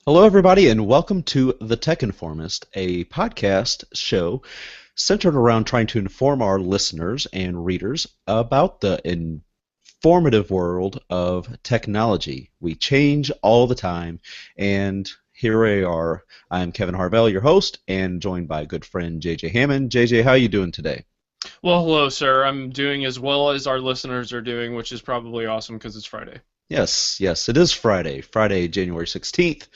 Hello, everybody, and welcome to The Tech Informist, a podcast show centered around trying to inform our listeners and readers about the informative world of technology. We change all the time, and here we are. I'm Kevin Harvell, your host, and joined by a good friend JJ Hammond. JJ, how are you doing today? Well, hello, sir. I'm doing as well as our listeners are doing, which is probably awesome because it's Friday. Yes, yes, it is Friday, January 16th.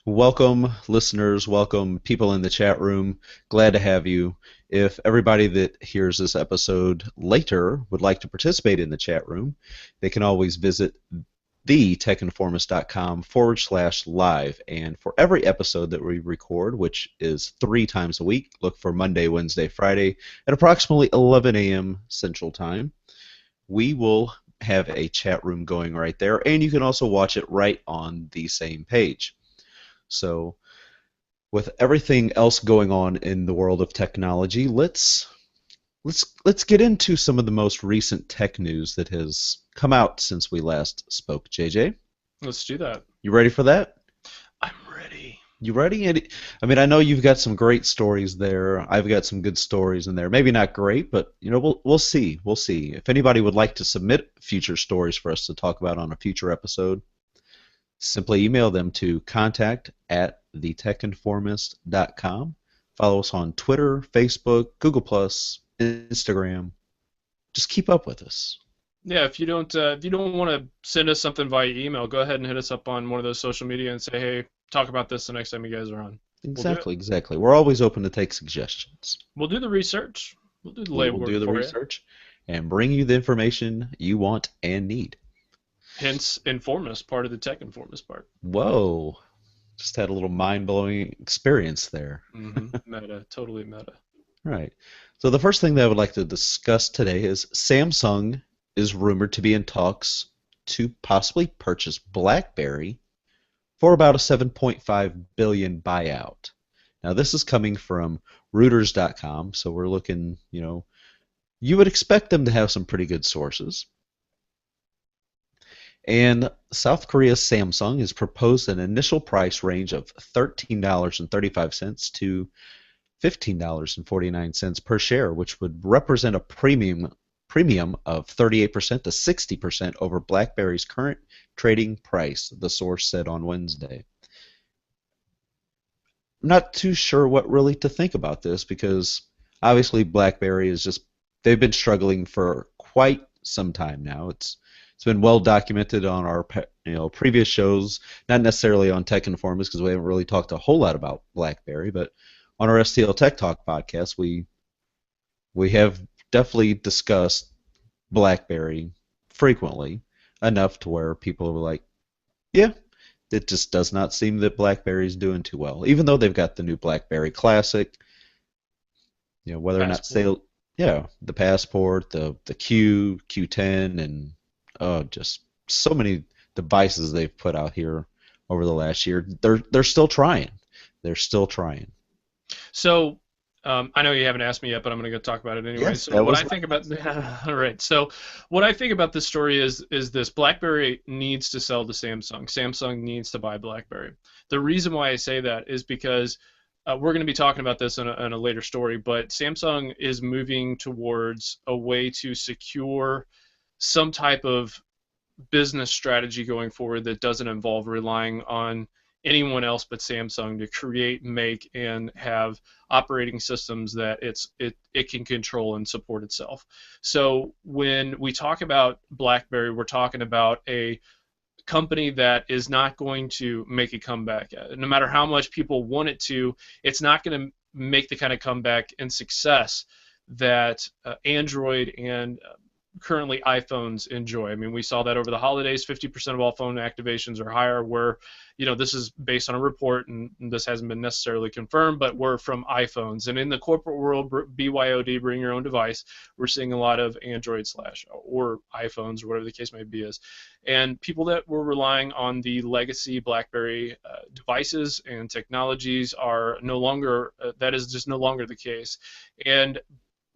Welcome, listeners. Welcome, people in the chat room. Glad to have you. If everybody that hears this episode later would like to participate in the chat room, they can always visit thetechinformist.com/live. And for every episode that we record, which is 3 times a week, look for Monday, Wednesday, Friday at approximately 11 a.m. Central Time. We will have a chat room going right there, and you can also watch it right on the same page. So, with everything else going on in the world of technology, let's get into some of the most recent tech news that has come out since we last spoke. JJ, Let's do that. you ready for that? I'm ready. You ready? I mean, I know you've got some great stories there. I've got some good stories in there. Maybe not great, but we'll see. We'll see. If anybody would like to submit future stories for us to talk about on a future episode, simply email them to contact@thetechinformist.com. Follow us on Twitter, Facebook, Google+, Instagram. Just keep up with us. Yeah, if you don't want to send us something via email, go ahead and hit us up on one of those social media and say, hey, talk about this the next time you guys are on. We'll do it. Exactly, exactly. We're always open to take suggestions. We'll do the research. We'll do the We will do legwork the for you. research and bring you the information you want and need. Hence, Informist, part of the Tech Informist part. Whoa, just had a little mind-blowing experience there. Meta, totally meta. Right. So the first thing that I would like to discuss today is Samsung is rumored to be in talks to possibly purchase BlackBerry for about a 7.5 billion buyout. Now this is coming from Reuters.com, so we're looking, you would expect them to have some pretty good sources. And South Korea's Samsung has proposed an initial price range of $13.35 to $15.49 per share, which would represent a premium of 38% to 60% over BlackBerry's current trading price, the source said on Wednesday. I'm not too sure what really to think about this because obviously BlackBerry is just they've been struggling for quite some time now. It's been well documented on our previous shows, not necessarily on Tech Informers because we haven't really talked a whole lot about BlackBerry, but on our STL Tech Talk podcast, we have definitely discussed BlackBerry frequently enough to where people are like, yeah, it just does not seem that BlackBerry's doing too well, even though they've got the new BlackBerry Classic. Whether or not Passport. sale, yeah, the Passport, the Q10, and just so many devices they've put out here over the last year. They're still trying. They're still trying. So, I know you haven't asked me yet, but I'm going to go talk about it anyway. Yes, So, that what was I my think about, question. all right. So, what I think about this story is this: BlackBerry needs to sell to Samsung. Samsung needs to buy BlackBerry. The reason why I say that is because we're going to be talking about this in a later story, but Samsung is moving towards a way to secure some type of business strategy going forward that doesn't involve relying on anyone else but Samsung to create, make, and have operating systems that it can control and support itself. So when we talk about BlackBerry, we're talking about a company that is not going to make a comeback. No matter how much people want it to, it's not going to make the kind of comeback and success that Android and currently iPhones enjoy. I mean, we saw that over the holidays. 50% of all phone activations are higher. Where, this is based on a report, and this hasn't been necessarily confirmed, but we're from iPhones. And in the corporate world, BYOD, bring your own device, we're seeing a lot of Android slash or iPhones or whatever the case may be is. And people that were relying on the legacy BlackBerry devices and technologies are no longer, that is just no longer the case. And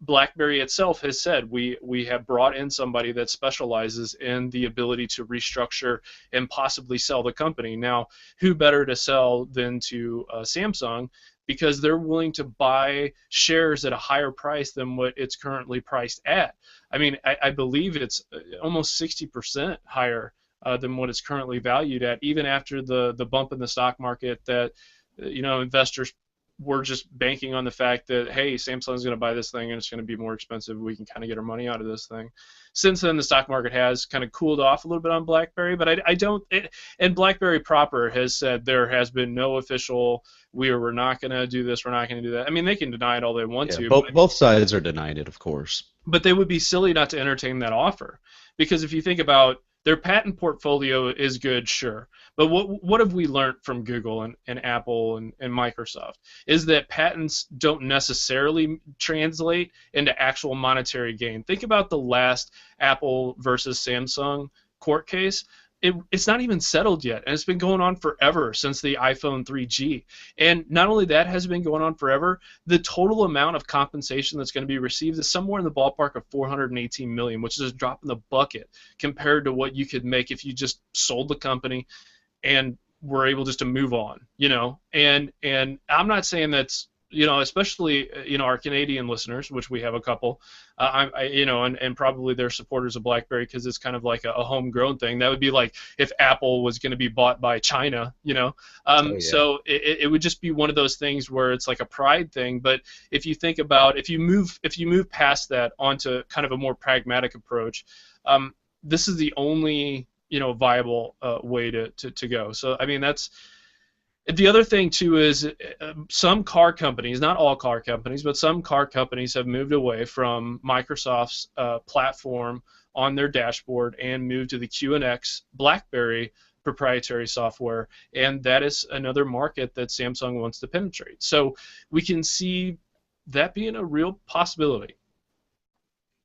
BlackBerry itself has said we have brought in somebody that specializes in the ability to restructure and possibly sell the company. Now, who better to sell than to Samsung, because they're willing to buy shares at a higher price than what it's currently priced at. I mean, I believe it's almost 60% higher than what it's currently valued at, even after the bump in the stock market that investors were just banking on the fact that, hey, Samsung's going to buy this thing and it's going to be more expensive. We can kind of get our money out of this thing. Since then, the stock market has kind of cooled off a little bit on BlackBerry, but I don't. And BlackBerry proper has said there has been no official. We're not going to do this. We're not going to do that. I mean, they can deny it all they want Yeah, to, both sides are denying it, of course. but they would be silly not to entertain that offer, because if you think about their patent portfolio is good, sure, but what have we learned from Google and Apple and Microsoft is that patents don't necessarily translate into actual monetary gain. Think about the last Apple versus Samsung court case. It's not even settled yet, and it's been going on forever since the iPhone 3G. And not only that has been going on forever, the total amount of compensation that's going to be received is somewhere in the ballpark of 418 million, which is a drop in the bucket compared to what you could make if you just sold the company and were able just to move on, And I'm not saying that's, especially our Canadian listeners, which we have a couple, and probably they're supporters of BlackBerry because it's kind of like a homegrown thing. That would be like if Apple was going to be bought by China. Oh yeah. So it would just be one of those things where it's like a pride thing. But if you think about if you move past that onto kind of a more pragmatic approach, this is the only viable way to go. So I mean that's. The other thing too is some car companies, not all car companies, but some car companies have moved away from Microsoft's platform on their dashboard and moved to the QNX BlackBerry proprietary software, and that is another market that Samsung wants to penetrate. So we can see that being a real possibility.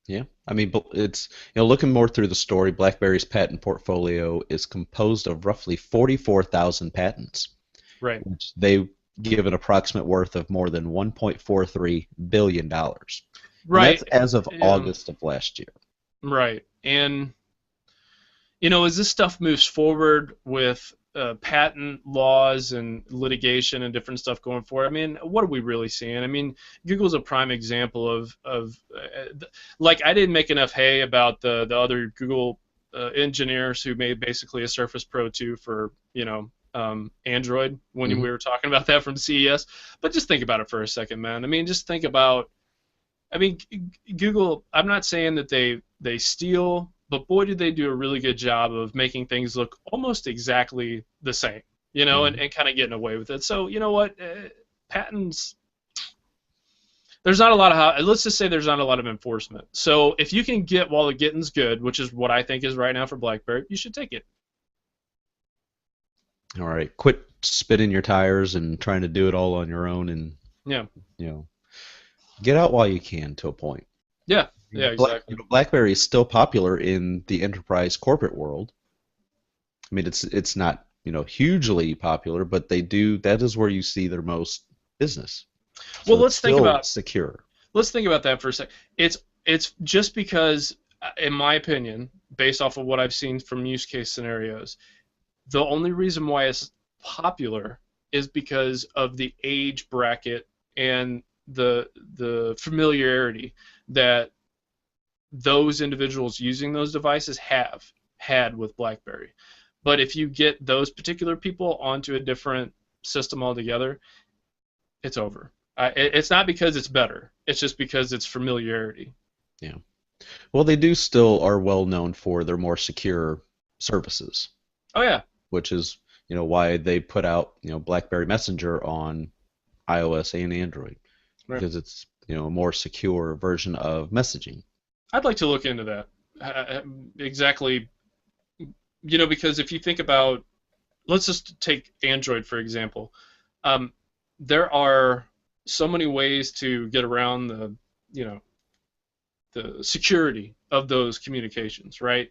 Yeah, I mean, it's looking more through the story, BlackBerry's patent portfolio is composed of roughly 44,000 patents, Right. which they give an approximate worth of more than $1.43 billion. And Right. that's as of Yeah. August of last year. Right. And as this stuff moves forward with patent laws and litigation and different stuff going forward, I mean, what are we really seeing? I mean, Google's a prime example of like, I didn't make enough hay about the other Google engineers who made basically a Surface Pro 2 for, Android when we were talking about that from CES. But just think about it for a second, man. I mean, just think about, Google, I'm not saying that they steal, but boy, did they do a really good job of making things look almost exactly the same, and kind of getting away with it. So, you know what? Patents, there's not a lot of, let's just say there's not a lot of enforcement. So if you can get while the getting's good, which is what I think is right now for BlackBerry, you should take it. All right, quit spinning your tires and trying to do it all on your own, and Yeah. Get out while you can to a point. Yeah. Yeah, exactly. BlackBerry is still popular in the enterprise corporate world. I mean, it's not hugely popular, but they do. That is where you see their most business. So Well, let's think about secure. let's think about that for a second. It's just because, in my opinion, based off of what I've seen from use case scenarios, the only reason why it's popular is because of the age bracket and the familiarity that those individuals using those devices have had with BlackBerry. But if you get those particular people onto a different system altogether, it's over. It's not because it's better. It's just because it's familiarity. Yeah. Well, they do still are well known for their more secure services. Oh yeah. Which is why they put out BlackBerry Messenger on iOS and Android, Right. because it's a more secure version of messaging. I'd like to look into that. Exactly. Because if you think about, let's just take Android for example. There are so many ways to get around the security of those communications, right?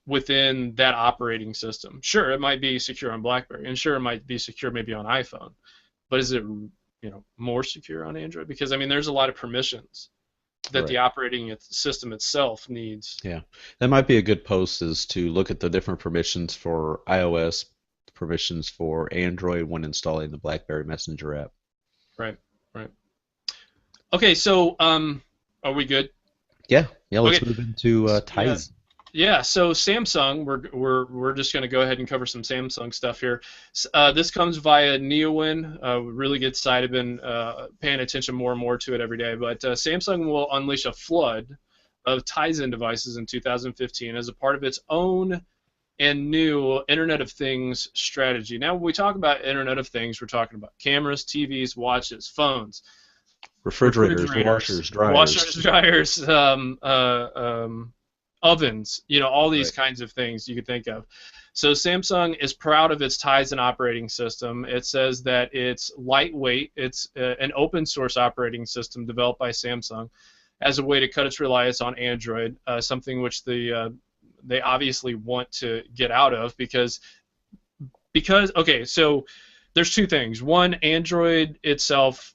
Within that operating system. Sure, it might be secure on BlackBerry, and sure, it might be secure maybe on iPhone, but is it more secure on Android? Because there's a lot of permissions that the Right. operating system itself needs. Yeah. That might be a good post is to look at the different permissions for iOS, permissions for Android when installing the BlackBerry Messenger app. Right. Right. Okay. So, are we good? Yeah. Yeah. Let's Okay. move into Yeah. Tizen. Yeah, so Samsung, we're just going to go ahead and cover some Samsung stuff here. This comes via Neowin. Really good site. I've been paying attention more and more to it every day. But Samsung will unleash a flood of Tizen devices in 2015 as a part of its own and new Internet of Things strategy. Now, when we talk about Internet of Things, we're talking about cameras, TVs, watches, phones, Refrigerators, refrigerators, washers, dryers. washers, dryers, ovens, all these Right. kinds of things you could think of. So Samsung is proud of its Tizen operating system. It says that it's lightweight. It's an open source operating system developed by Samsung as a way to cut its reliance on Android, something which they obviously want to get out of because okay, so there's two things. One, Android itself,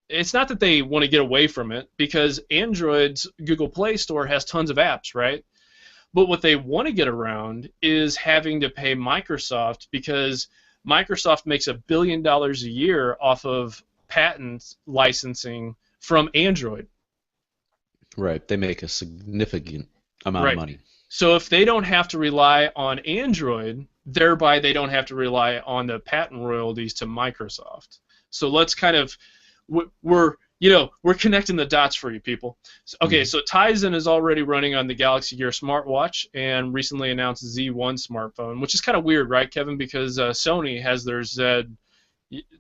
it's not that they want to get away from it because Android's Google Play Store has tons of apps, right? But what they want to get around is having to pay Microsoft because Microsoft makes $1 billion a year off of patent licensing from Android. Right. They make a significant amount of Right. money. So if they don't have to rely on Android, thereby they don't have to rely on the patent royalties to Microsoft. So let's kind of we're connecting the dots for you people. Okay, Hmm. so Tizen is already running on the Galaxy Gear smartwatch and recently announced Z1 smartphone, which is kind of weird, right, Kevin? Because Sony has their Z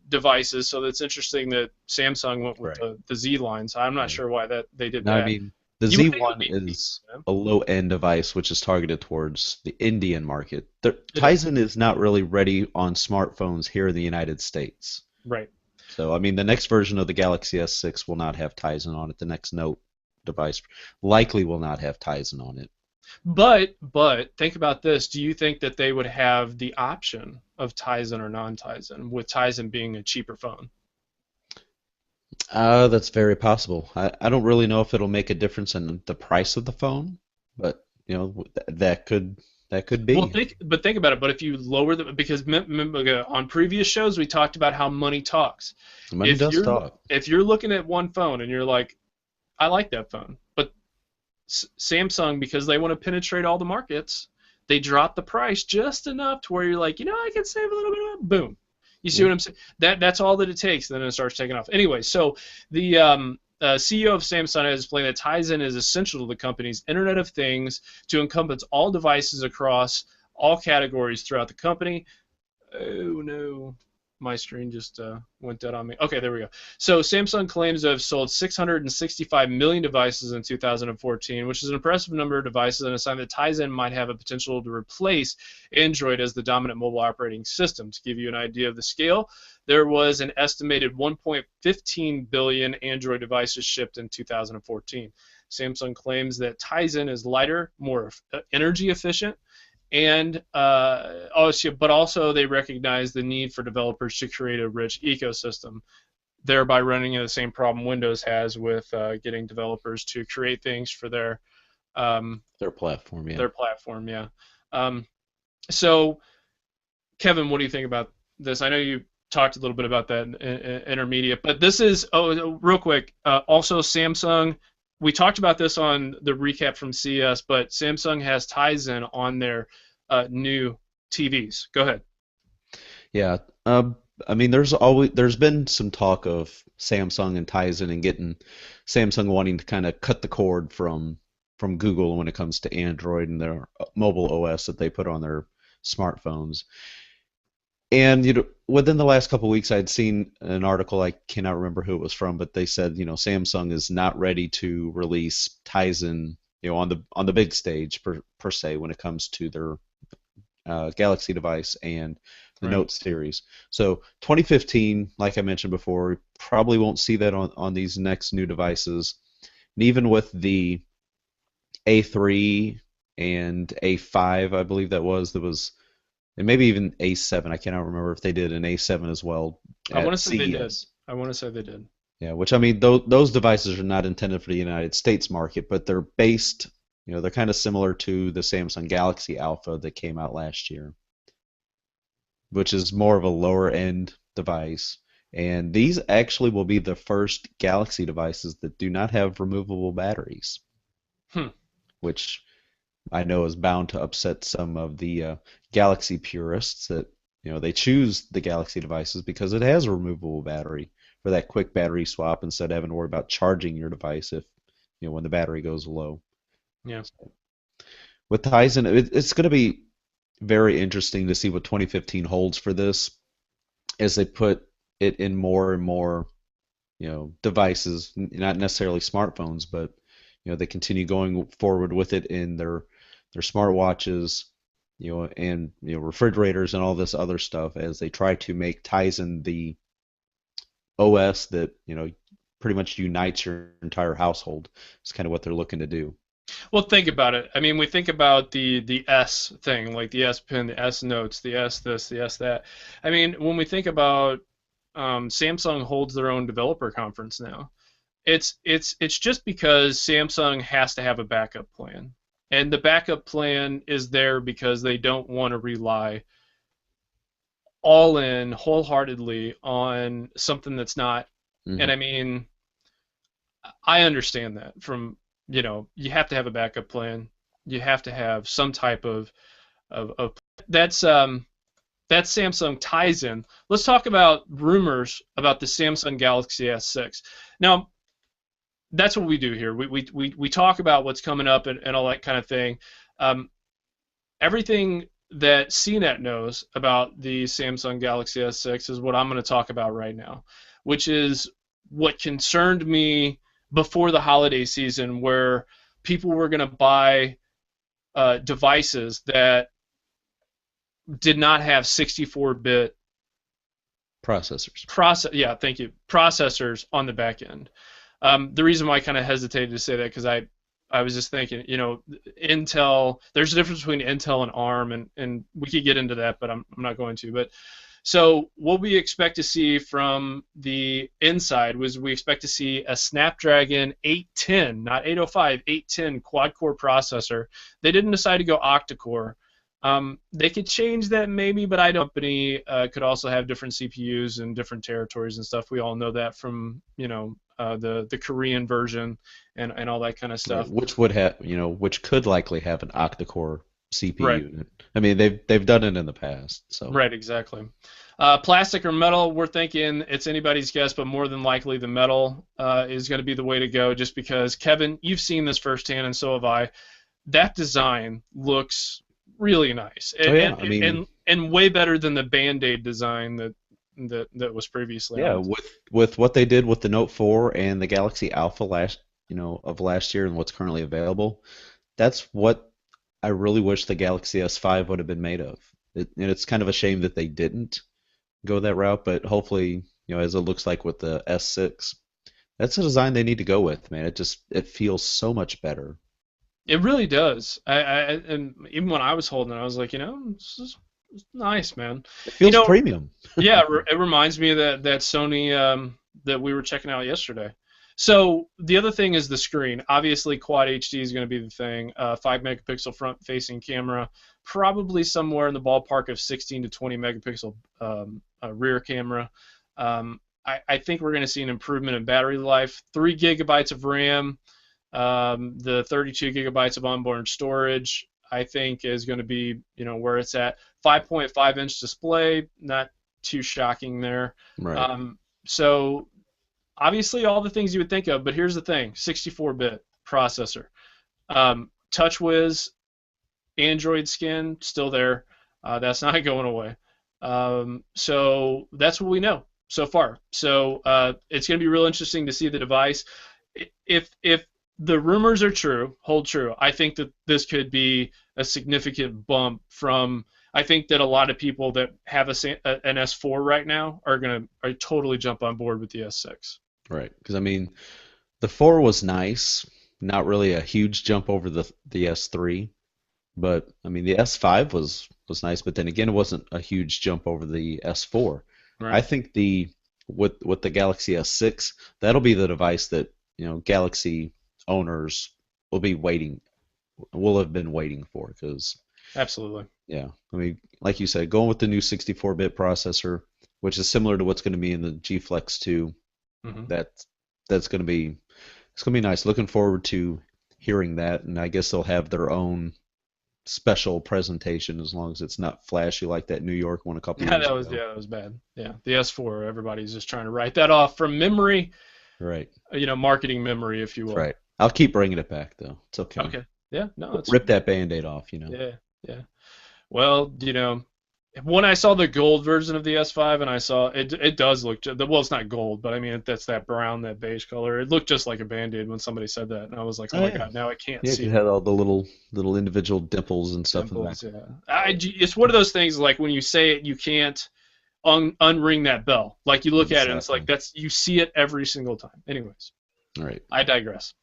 devices, so that's interesting that Samsung went with Right. the Z lines. I'm not Yeah. sure why that they did Now, I that. mean, the You would think it would Z1 be easy is for them. a low-end device which is targeted towards the Indian market. It is. Tizen is not really ready on smartphones here in the United States. Right. So, I mean, the next version of the Galaxy S6 will not have Tizen on it. The next Note device likely will not have Tizen on it. But think about this. Do you think that they would have the option of Tizen or non-Tizen, with Tizen being a cheaper phone? That's very possible. I don't really know if it'll make a difference in the price of the phone, but that could Well, be. think about it. But if you lower the because on previous shows we talked about how money talks. Money If does you're talk. if you're looking at one phone and you're like, I like that phone, but Samsung, because they want to penetrate all the markets, they drop the price just enough to where you're like, I can save a little bit of boom. You see Yeah. what I'm saying? That's all that it takes. Then it starts taking off. Anyway, so the CEO of Samsung has explained that Tizen is essential to the company's Internet of Things to encompass all devices across all categories throughout the company. Oh no, my screen just went dead on me. Okay, there we go. So Samsung claims to have sold 665 million devices in 2014, which is an impressive number of devices and a sign that Tizen might have a potential to replace Android as the dominant mobile operating system. To give you an idea of the scale, there was an estimated 1.15 billion Android devices shipped in 2014. Samsung claims that Tizen is lighter, more energy efficient, and but also they recognize the need for developers to create a rich ecosystem, thereby running into the same problem Windows has with getting developers to create things for um, Their platform, yeah. their platform. Yeah. Um, so, Kevin, what do you think about this? I know you talked a little bit about that in intermediate, but this is real quick. Also, Samsung. We talked about this on the recap from CES, but Samsung has Tizen on their new TVs. Go ahead. Yeah. I mean, there's been some talk of Samsung and Tizen and getting Samsung wanting to kind of cut the cord from Google when it comes to Android and their mobile OS that they put on their smartphones. And within the last couple of weeks, I'd seen an article. I cannot remember who it was from, but they said, Samsung is not ready to release Tizen, on the big stage per se when it comes to their Galaxy device and the Right. Note series. So 2015, like I mentioned before, we probably won't see that on these next new devices. And even with the A3 and A5, I believe there was, and maybe even A7. I cannot remember if they did an A7 as well I want at to say they did. CES. I want to say they did. Yeah, which I mean, those devices are not intended for the United States market, but they're based, they're kind of similar to the Samsung Galaxy Alpha that came out last year, which is more of a lower end device. And these actually will be the first Galaxy devices that do not have removable batteries, Hmm. which I know is bound to upset some of the Galaxy purists that they choose the Galaxy devices because it has a removable battery for that quick battery swap instead of having to worry about charging your device if when the battery goes low. Yeah. So with Tizen, it's going to be very interesting to see what 2015 holds for this as they put it in more and more devices, not necessarily smartphones, but they continue going forward with it in their smartwatches, and refrigerators and all this other stuff as they try to make Tizen the OS that pretty much unites your entire household. It's kind of what they're looking to do. Well, think about it. I mean, we think about the S thing, like the S Pen, the S Notes, the S this, the S that. I mean, when we think about Samsung holds their own developer conference now. It's just because Samsung has to have a backup plan, and the backup plan is there because they don't want to rely all in wholeheartedly on something that's not. And Hmm. I mean, I understand that from, you have to have a backup plan. You have to have some type of that's that Samsung ties in. Let's talk about rumors about the Samsung Galaxy S6. Now, that's what we do here. We talk about what's coming up and all that kind of thing. Um, Everything that CNET knows about the Samsung Galaxy S6 is what I'm going to talk about right now, which is what concerned me before the holiday season, where people were going to buy devices that did not have 64-bit Processors. yeah, thank you, processors on the back end. The reason why I kind of hesitated to say that because I was just thinking, Intel. There's a difference between Intel and ARM, and we could get into that, but I'm not going to. But so what we expect to see from the inside was we expect to see a Snapdragon 810, not 805, 810 quad-core processor. They didn't decide to go octa-core. They could change that maybe, but I don't. Company could also have different CPUs in different territories and stuff. We all know that from the Korean version and all that kind of Right, stuff. which would have, which could likely have an octa-core Right. CPU in it. I mean, they've done it in the past, so Right, exactly. Plastic or metal, we're thinking it's anybody's guess, but more than likely the metal is going to be the way to go just because, Kevin, you've seen this firsthand, and so have I. That design looks really nice oh and yeah, and, I mean, and, and way better than the Band-Aid design that was previously yeah, on it. with what they did with the Note 4 and the Galaxy Alpha of last year and what's currently available, that's what I really wish the Galaxy S5 would have been made of. And it's kind of a shame that they didn't go that route, but hopefully, as it looks like with the S6, that's a design they need to go with, man. It feels so much better. It really does. And even when I was holding it, I was like, this is nice, man. It You feels know, premium. Yeah, it reminds me of that Sony that we were checking out yesterday. So the other thing is the screen. Obviously, Quad HD is going to be the thing. 5 megapixel front-facing camera, probably somewhere in the ballpark of 16 to 20 megapixel rear camera. I think we're going to see an improvement in battery life. 3 gigabytes of RAM, the 32 gigabytes of onboard storage. I think is going to be where it's at. 5.5-inch display, not too shocking there. Right. So obviously all the things you would think of, but here's the thing: 64-bit processor, TouchWiz, Android skin still there. That's not going away. So that's what we know so far. So it's going to be real interesting to see the device. If the rumors are true, hold true, I think that this could be a significant bump from. I think that a lot of people that have an S4 right now are totally jump on board with the S6. Right. Because I mean, the 4 was nice, not really a huge jump over the S3, but I mean the S5 was nice, but then again it wasn't a huge jump over the S4. I Right. think the with the Galaxy S6, that'll be the device that Galaxy owners will be waiting will have been waiting for because Absolutely. yeah, I mean, like you said, going with the new 64-bit processor, which is similar to what's going to be in the G Flex 2, Hmm. that that's going to be it's going to be nice. Looking forward to hearing that, and I guess they'll have their own special presentation as long as it's not flashy like that New York one a couple years ago. That was bad. Yeah, the S4. Everybody's just trying to write that off from memory. Right. Marketing memory, if you That's will. right. I'll keep bringing it back though. It's okay. Okay. Yeah. No, it's Rip that band-aid off. yeah. Yeah. Well, when I saw the gold version of the S5 and I saw it does look well, it's not gold, but I mean that's that brown, that beige color. It looked just like a Band-Aid when somebody said that, and I was like, oh Oh my yeah. God, now I can't Yeah, see 'cause it it. had all the little individual dimples and stuff in the back. Dimples, yeah. It's one of those things like when you say it, you can't unring that bell. Like you look at it, and it's like Exactly. you see it every single time. Anyways, All right. I digress.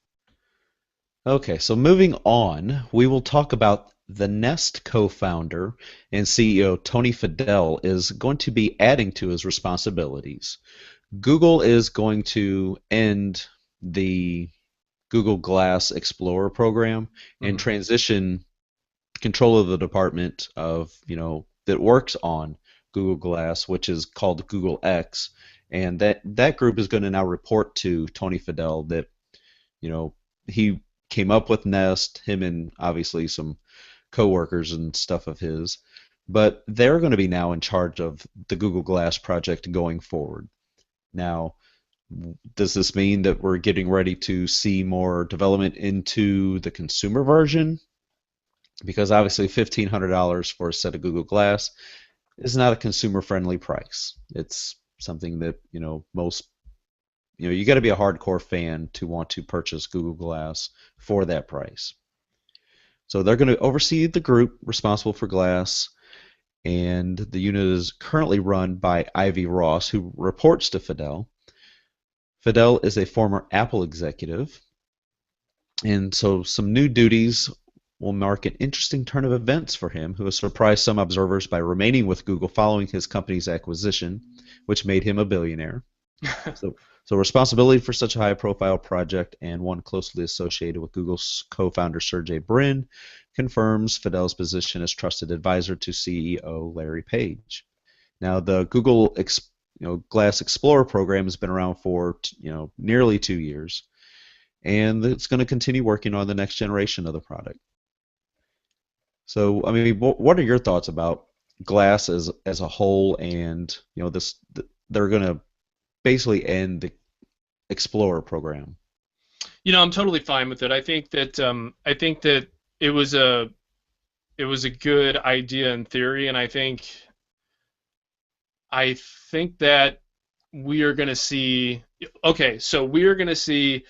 Okay, so moving on, we will talk about the Nest co-founder and CEO Tony Fadell is going to be adding to his responsibilities. Google is going to end the Google Glass Explorer program and Hmm. transition control of the department that works on Google Glass, which is called Google X, and that group is going to now report to Tony Fadell that you know he came up with Nest, him and obviously some coworkers and stuff of his, but they're going to be now in charge of the Google Glass project going forward. Now, does this mean that we're getting ready to see more development into the consumer version? Because obviously $1,500 for a set of Google Glass is not a consumer friendly price. It's something that, most, you got to be a hardcore fan to want to purchase Google Glass for that price. So they're going to oversee the group responsible for Glass, and the unit is currently run by Ivy Ross, who reports to Fidel. Fidel is a former Apple executive, and so some new duties will mark an interesting turn of events for him, who has surprised some observers by remaining with Google following his company's acquisition, which made him a billionaire. So, so responsibility for such a high-profile project and one closely associated with Google's co-founder Sergey Brin confirms Fidel's position as trusted advisor to CEO Larry Page. Now, the Google Glass Explorer program has been around for nearly 2 years, and it's going to continue working on the next generation of the product. So, I mean, what are your thoughts about Glass as a whole, and they're going to basically end the Explorer program. I'm totally fine with it. I think that it was a it was a good idea in theory, and I think that we are going to see. Okay, so we are going to see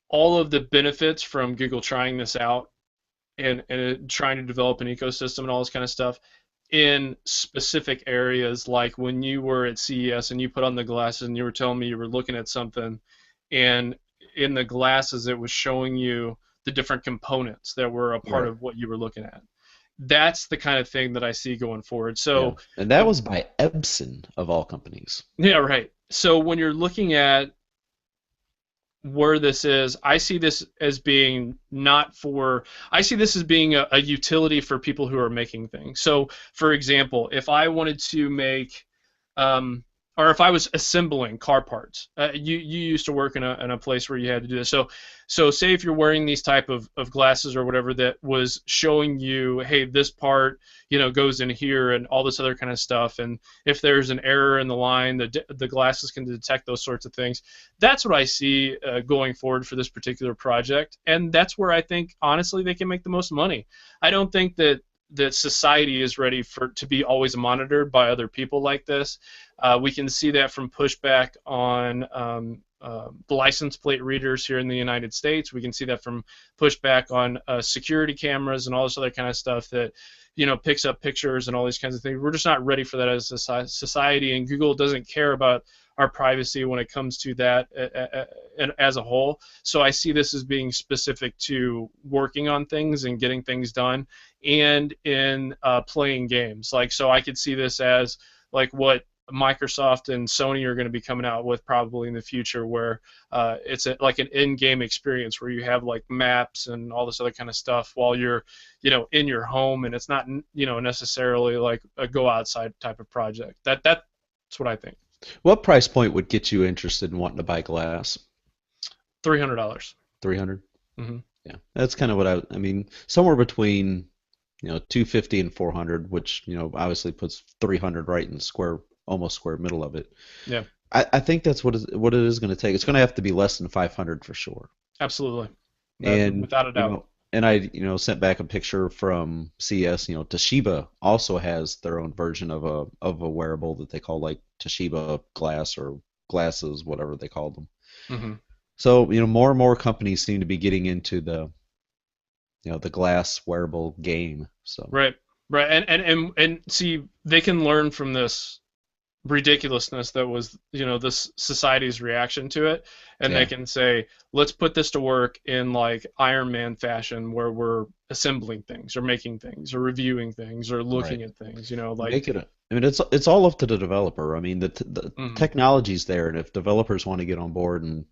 all of the benefits from Google trying this out and trying to develop an ecosystem and all this kind of stuff in specific areas, like when you were at CES and you put on the glasses and you were telling me you were looking at something, and in the glasses it was showing you the different components that were a part Right. of what you were looking at. That's the kind of thing that I see going forward. Yeah. So, And that was by Epson of all companies. yeah, right. So when you're looking at where this is, I see this as being not for, I see this as being a utility for people who are making things. So, for example, if I wanted to make, um, or if I was assembling car parts, you used to work in a place where you had to do this. So say if you're wearing these type of glasses or whatever that was showing you, hey, this part, goes in here and all this other kind of stuff. And if there's an error in the line, the glasses can detect those sorts of things. That's what I see going forward for this particular project, and that's where I think honestly they can make the most money. I don't think that society is ready for to be always monitored by other people like this. We can see that from pushback on license plate readers here in the United States. We can see that from pushback on security cameras and all this other kind of stuff that picks up pictures and all these kinds of things. We're just not ready for that as a society, and Google doesn't care about our privacy when it comes to that as a whole. So I see this as being specific to working on things and getting things done, and in playing games. Like, so I could see this as like what Microsoft and Sony are going to be coming out with probably in the future, where it's like an in-game experience where you have like maps and all this other kind of stuff while you're, in your home, and it's not, necessarily like a go outside type of project. That's what I think. What price point would get you interested in wanting to buy glass? $300. 300? Mm-hmm. Yeah. That's kind of what I mean, somewhere between, 250 and 400, which, obviously puts 300 right in square, almost square middle of it. Yeah, I think that's what it is going to take. It's going to have to be less than 500 for sure. absolutely. And Without a doubt. sent back a picture from CS. Toshiba also has their own version of a wearable that they call like Toshiba glass or glasses, whatever they call them. Mm-hmm. So, more and more companies seem to be getting into the glass wearable game. So, Right, right, and see, they can learn from this ridiculousness that was, this society's reaction to it, and they yeah, can say, let's put this to work in like Iron Man fashion, where we're assembling things or making things or reviewing things or right. looking at things, like. Make it I mean, it's all up to the developer. I mean, the Mhm. technology's there, and if developers want to get on board, and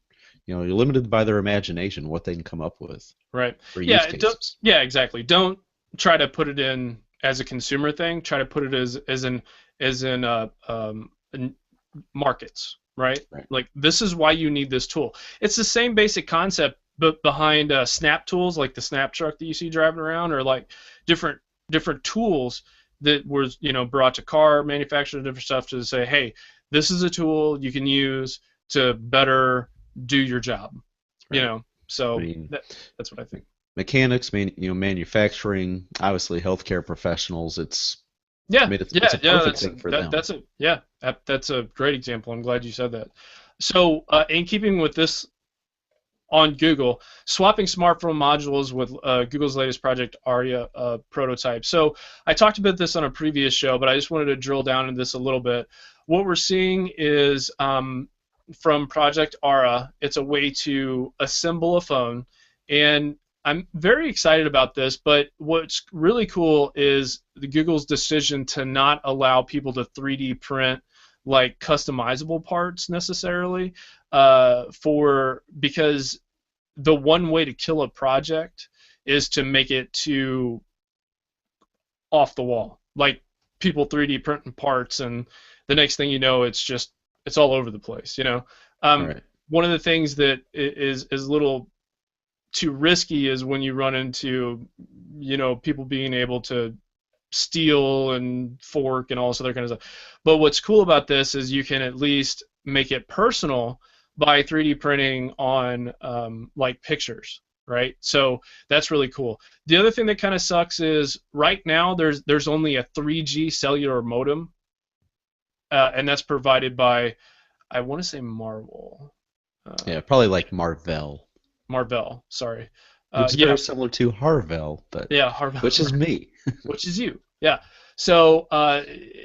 you're limited by their imagination, what they can come up with Right. for use Yeah. cases. Yeah. Exactly. Don't try to put it in as a consumer thing. Try to put it as in markets. Right. Right. Like, this is why you need this tool. It's the same basic concept, but behind snap tools, like the snap truck that you see driving around, or like different different tools that was, brought to car manufacturers, different stuff, to say, hey, this is a tool you can use to better do your job. You Right. know. I So mean, that's what I think. mechanics, manufacturing, obviously healthcare professionals. I Yeah, mean, it's yeah, a yeah. perfect thing for them. That's a yeah. That's a great example. I'm glad you said that. So, in keeping with this on Google, swapping smartphone modules with Google's latest Project Aria prototype. So, I talked about this on a previous show, but I just wanted to drill down into this a little bit. What we're seeing is, from Project Aura, it's a way to assemble a phone, and I'm very excited about this. But what's really cool is the Google's decision to not allow people to 3D print like customizable parts necessarily, because the one way to kill a project is to make it too off the wall. Like, people 3D printing parts, and the next thing you know, it's all over the place. Um, Right. One of the things that is a little too risky is when you run into, people being able to steal and fork and all this other kind of stuff. But what's cool about this is you can at least make it personal by 3D printing on, like, pictures, right? So that's really cool. The other thing that kind of sucks is right now there's only a 3G cellular modem, and that's provided by, I want to say, Yeah, uh, probably like Marvell, Marvell. Sorry. which is Yeah, very similar to Harvell, but yeah, Marvell. which is me. Which is you. Yeah. So,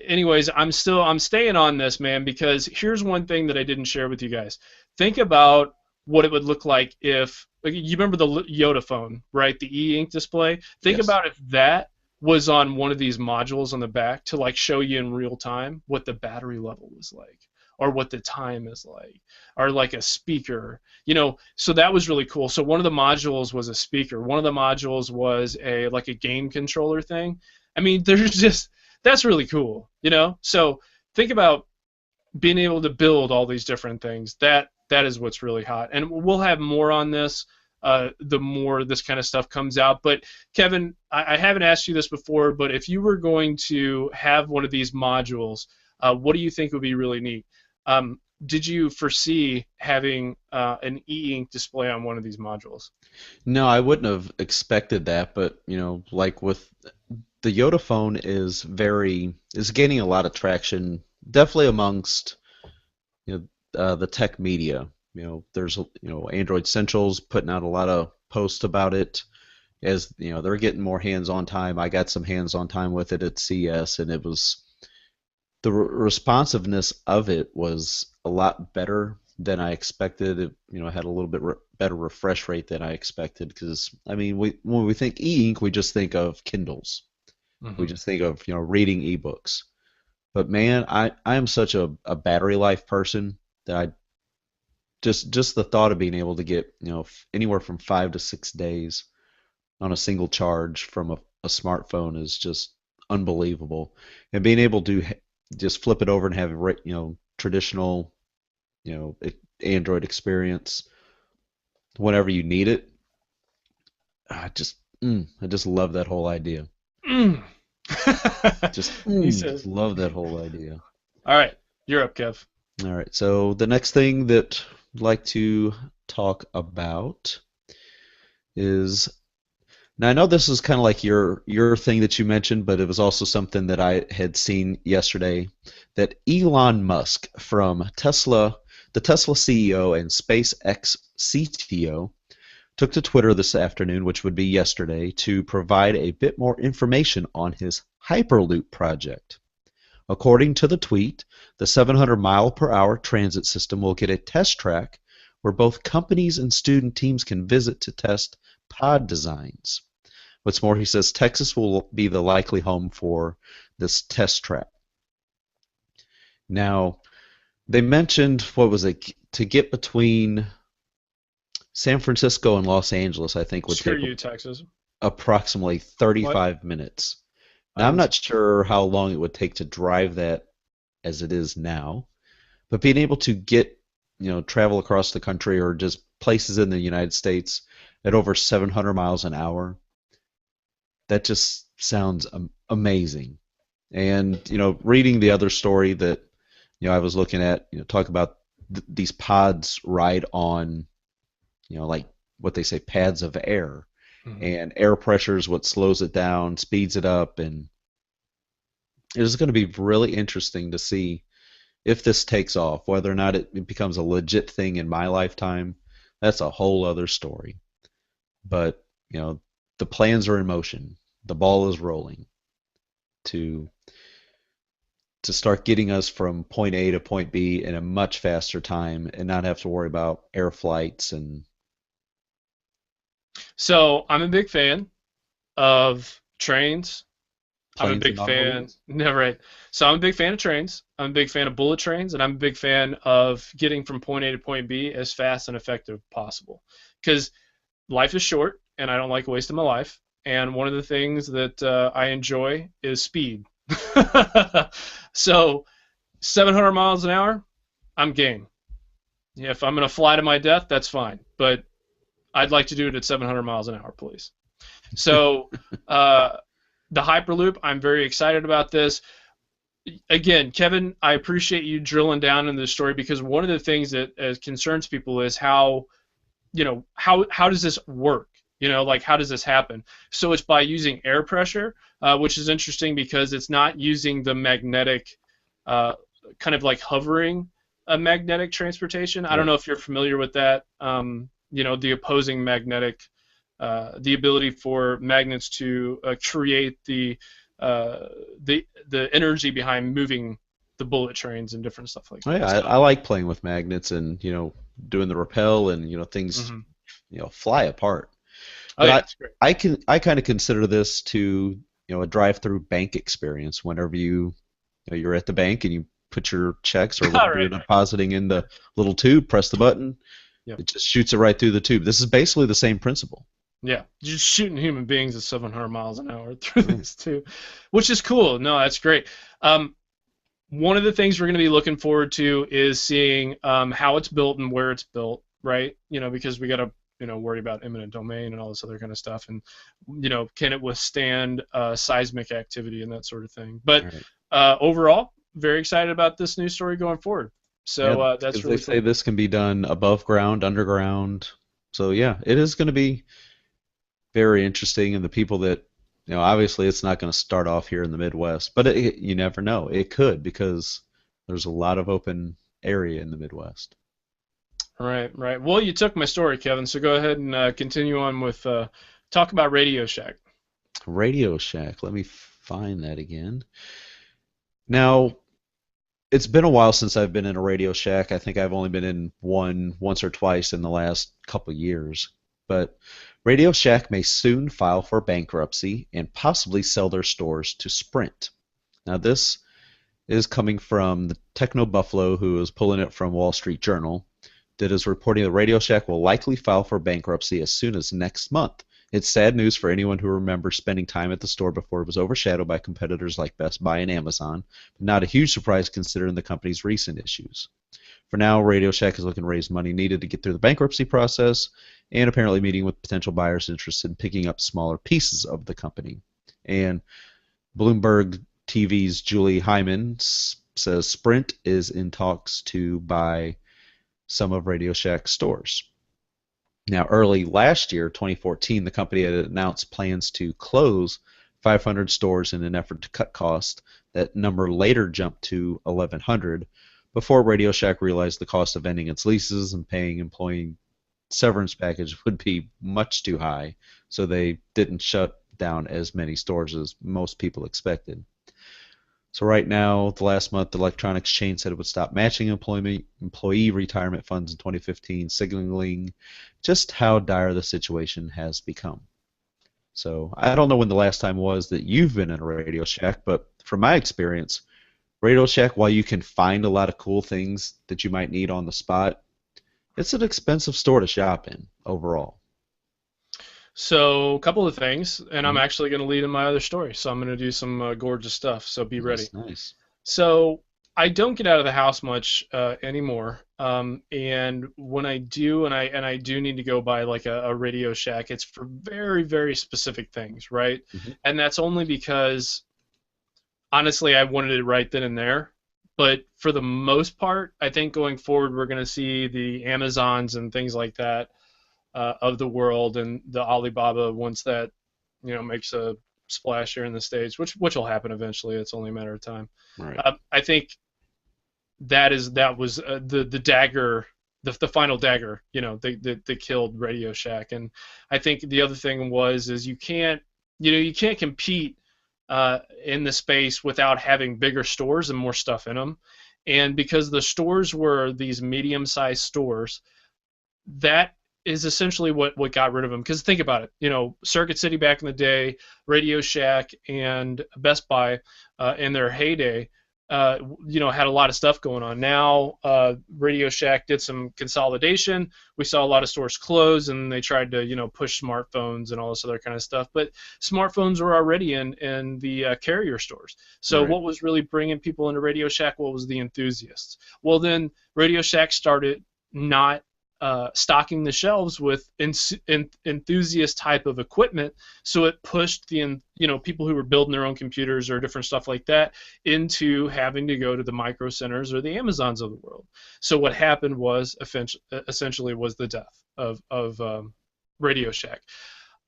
anyways, I'm staying on this, man, because here's one thing that I didn't share with you guys. Think about what it would look like if, like, you remember the Yoda phone, right? The e-ink display. Think Yes. about if that was on one of these modules on the back to like show you in real time what the battery level was like, or what the time is like, or like a speaker. So that was really cool. So one of the modules was a speaker. One of the modules was a like a game controller thing. I mean, there's just, that's really cool. So think about being able to build all these different things. That is what's really hot, and we'll have more on this. The more this kind of stuff comes out. But Kevin, I haven't asked you this before, but if you were going to have one of these modules, what do you think would be really neat? Did you foresee having an e-ink display on one of these modules? No, I wouldn't have expected that, but like with the Yoda phone is gaining a lot of traction, definitely amongst the tech media. There's Android Central's putting out a lot of posts about it. As they're getting more hands-on time. I got some hands-on time with it at CS, and it was the responsiveness of it was a lot better than I expected. It had a little bit better refresh rate than I expected because I mean when we think e-ink we just think of Kindles. We Hmm. just think of reading ebooks. But man, I am such a battery life person that I just the thought of being able to get, anywhere from 5 to 6 days on a single charge from a smartphone is just unbelievable. And being able to just flip it over and have traditional, Android experience whenever you need it. I just love that whole idea. Mm. He Just says, love that whole idea. "All right, you're up, Kev." All right, so the next thing that I'd like to talk about is now I know this is kind of like your thing that you mentioned, but it was also something that I had seen yesterday that Elon Musk from Tesla, the Tesla CEO and SpaceX CTO, took to Twitter this afternoon, which would be yesterday, to provide a bit more information on his Hyperloop project. According to the tweet, the 700 mile per hour transit system will get a test track where both companies and student teams can visit to test pod designs. What's more, he says Texas will be the likely home for this test track. Now, they mentioned, what was it, to get between San Francisco and Los Angeles, I think would Screw take you, Texas. approximately What? 35 minutes. I Now, I'm didn't not say. sure how long it would take to drive that as it is now, but being able to get, travel across the country or just places in the United States at over 700 miles an hour, that just sounds amazing. And, reading the other story that, I was looking at, talk about these pods ride on, like what they say, pads of air. Mhm. And air pressure is what slows it down, speeds it up, and it is going to be really interesting to see if this takes off, whether or not it becomes a legit thing in my lifetime. That's a whole other story. But, the plans are in motion. The ball is rolling to to start getting us from point A to point B in a much faster time and not have to worry about air flights and So I'm a big fan of trains. I'm a planes big and fan. automobiles. Never right. So I'm a big fan of trains. I'm a big fan of bullet trains, and I'm a big fan of getting from point A to point B as fast and effective possible. Because life is short, and I don't like wasting my life. And one of the things that I enjoy is speed. So 700 miles an hour, I'm game. Yeah, if I'm gonna fly to my death, that's fine. But I'd like to do it at 700 miles an hour, please. So uh, the Hyperloop, I'm very excited about this. Again, Kevin, I appreciate you drilling down in this story because one of the things that concerns people is how, how does this work? Like how does this happen? So it's by using air pressure, which is interesting because it's not using the magnetic, uh, kind of like hovering magnetic transportation. I don't Right. know if you're familiar with that. The opposing magnetic, the ability for magnets to create uh, the energy behind moving the bullet trains and different stuff like Oh, yeah, that. So, I like playing with magnets and, doing the rappel and, things, mhm. fly apart. Oh But yeah, it's great. I kind of consider this to, a drive-through bank experience whenever you're at the bank and you put your checks or All whatever you're right. depositing in the little tube, press the button, Yeah. it just shoots it right through the tube. This is basically the same principle. Yeah, just shooting human beings at 700 miles an hour through Right. this too, which is cool. No, that's great. Um, One of the things we're going to be looking forward to is seeing how it's built and where it's built, right? Because we got to, worry about eminent domain and all this other kind of stuff, and can it withstand seismic activity and that sort of thing. But All right. overall, very excited about this news story going forward. Yeah, So that's because they really say cool. this can be done above ground, underground. So yeah, it is going to be very interesting. And the people that, obviously it's not going to start off here in the Midwest, but you never know. It could because there's a lot of open area in the Midwest. Right, right. Well, you took my story, Kevin. So go ahead and continue on with talk about Radio Shack. Radio Shack. Let me find that again. Now, it's been a while since I've been in a Radio Shack. I think I've only been in one once or twice in the last couple years. But Radio Shack may soon file for bankruptcy and possibly sell their stores to Sprint. Now, this is coming from the Techno Buffalo, who is pulling it from Wall Street Journal, that is reporting that Radio Shack will likely file for bankruptcy as soon as next month. It's sad news for anyone who remembers spending time at the store before it was overshadowed by competitors like Best Buy and Amazon, but not a huge surprise considering the company's recent issues. For now, Radio Shack is looking to raise money needed to get through the bankruptcy process and apparently meeting with potential buyers interested in picking up smaller pieces of the company. And Bloomberg TV's Julie Hyman says Sprint is in talks to buy some of Radio Shack's stores. Now, early last year, 2014, the company had announced plans to close 500 stores in an effort to cut costs. That number later jumped to 1,100 before Radio Shack realized the cost of ending its leases and paying employee severance package would be much too high, so they didn't shut down as many stores as most people expected. So right now, the last month, the electronics chain said it would stop matching employee retirement funds in 2015, signaling just how dire the situation has become. So I don't know when the last time was that you've been in a Radio Shack, but from my experience, Radio Shack, while you can find a lot of cool things that you might need on the spot, it's an expensive store to shop in overall. So, a couple of things, and I'm Mhm. actually going to lead in my other story. So, I'm going to do some gorgeous stuff. So, be ready. Nice, nice. So, I don't get out of the house much anymore. And when I do, and I do need to go buy like a Radio Shack, it's for very, very specific things, right? Hmm. And that's only because honestly, I wanted it right then and there. But for the most part, I think going forward, we're going to see the Amazons and things like that of the world, and the Alibaba once that makes a splash here in the States, which will happen eventually. It's only a matter of time. All right. I think that was the dagger, the final dagger. They killed Radio Shack, and I think the other thing is you can't compete in the space without having bigger stores and more stuff in them. And because the stores were these medium-sized stores, that is essentially what got rid of them. Because think about it, Circuit City back in the day, Radio Shack, and Best Buy in their heyday, had a lot of stuff going on. Now, Radio Shack did some consolidation. We saw a lot of stores close, and they tried to, push smartphones and all this other kind of stuff. But smartphones were already in the carrier stores. So Right. what was really bringing people into Radio Shack? What was the enthusiasts? Well, then Radio Shack started not stocking the shelves with enthusiast type of equipment, so it pushed the people who were building their own computers or different stuff like that into having to go to the Micro Centers or the Amazons of the world. So what happened was essentially was the death of Radio Shack.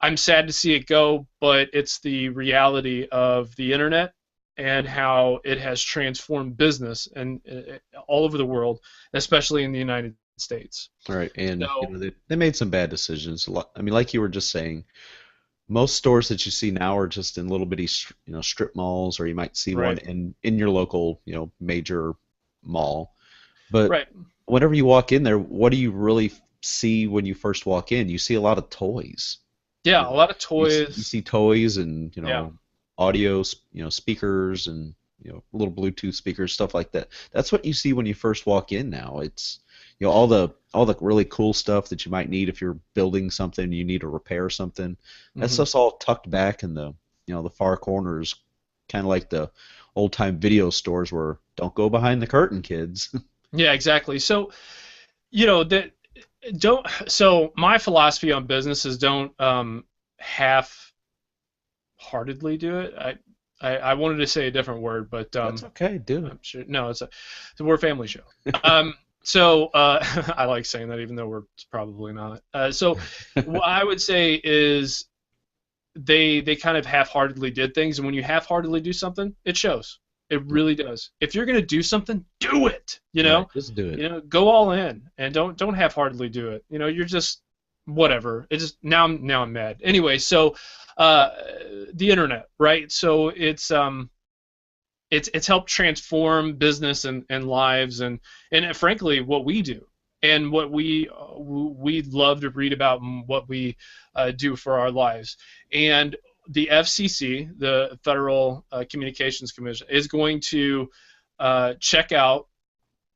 I'm sad to see it go, but it's the reality of the internet and how it has transformed business and all over the world, especially in the United States. All right. And So they made some bad decisions. I mean, like you were just saying, most stores that you see now are just in little bitty, strip malls, or you might see one right, in your local, major mall. But right, whenever you walk in there, what do you really see when you first walk in? You see a lot of toys. yeah, You a know, lot of you toys. see toys and Yeah, audio, speakers and little Bluetooth speakers, stuff like that. That's what you see when you first walk in now. It's all the really cool stuff that you might need if you're building something, you need to repair something. That hmm stuff's all tucked back in the far corners, kind of like the old time video stores where don't go behind the curtain, kids. yeah, exactly. So that don't. So my philosophy on business is don't half-heartedly do it. I wanted to say a different word, but That's okay, do it. I'm sure no, we're a family show. So I like saying that, even though we're probably not. So what I would say is they kind of half-heartedly did things, and when you half-heartedly do something, it shows. It really does. If you're gonna do something, do it. Right, just do it. Go all in, and don't half-heartedly do it. You're just whatever. It's just now I'm mad. Anyway, so uh, the internet, right? So it's helped transform business and lives and frankly what we do and what we love to read about and what we do for our lives. And the FCC, the Federal Communications Commission, is going to check out